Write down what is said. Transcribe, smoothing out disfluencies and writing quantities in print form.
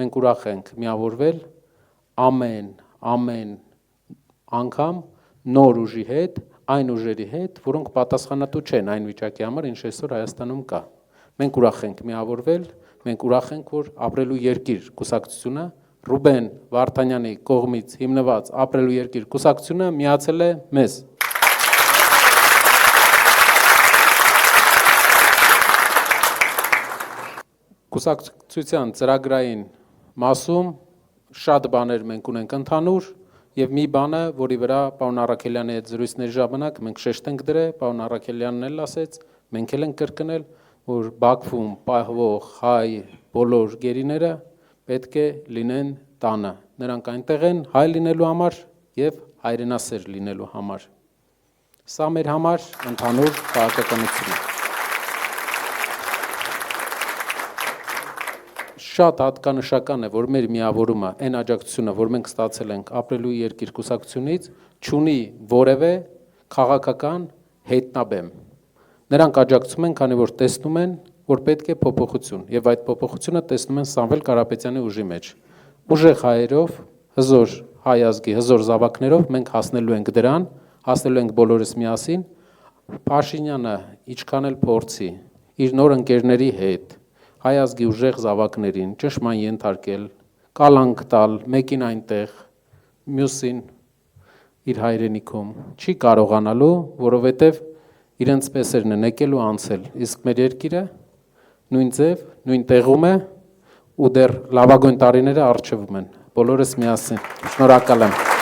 մենք ուրախ ենք միավորվել ամեն անգամ նոր ուժի հետ, այն ուժերի հետ, որոնք պատասխանատու չեն այն վիճակի համար, ինչ այսօր Հայաստանում կա։ Մենք ուրախ ենք միավորվել, մենք ուրախ ենք, որ Ապրելու երկիր կուսակցությունը, Ռուբեն Վարդանյանի կողմից հիմնված Ապրելու երկիր կուսակցությունը միացել է մեզ։ Կուսակցության ծրագրային մասում շատ բաներ մենք ունենք ընդհանուր եւ մի բանը, որի վրա պարոն Առաքելյանի հետ զրույցների ժամանակ մենք շեշտենք դրել, պարոն Առաքելյանն էլ ասեց, մենք էլ ենք կրկնել, որ Բաքվում պահվող հայ բոլոր գերիները պետք է լինեն տանը։ Նրանք այնտեղ են հայ լինելու համար եւ հայրենասեր լինելու համար։ Սա մեր համար ընդհանուր քաղաքականություն է։ Շատ հատկանշական է, որ մեր միավորումը, այն աջակցությունը, որ մենք ստացել ենք Ապրելու երկիր կուսակցությունից, չունի որևէ քաղաքական հետնաբեմ։ Նրանք աջակցում են, քանի որ տեսնում են, որ պետք է փոփոխություն, եւ այդ փոփոխությունը տեսնում են Սամվել Կարապետյանի ուժի մեջ։ Ուժեղ հայերով, հզոր հայ ազգի, հզոր զավակներով մենք հասնելու ենք դրան, հասնելու ենք բոլորս միասին։ Փաշինյանը ինչքան էլ փորձի իր նոր ընկերների հետ հայ ազգի ուժեղ զավակներին ճշմարտ ենթարկել, կալանք տալ, մեկին այնտեղ, մյուսին իր հայրենիքում, չի կարողանալու, որովհետև իրենց պես են եկել ու անցել, իսկ մեր երկիրը նույն ձև, նույն տեղում է ու դեռ լավագույն տարիները առջևում են, բոլորս միասին, շնորհակալ եմ։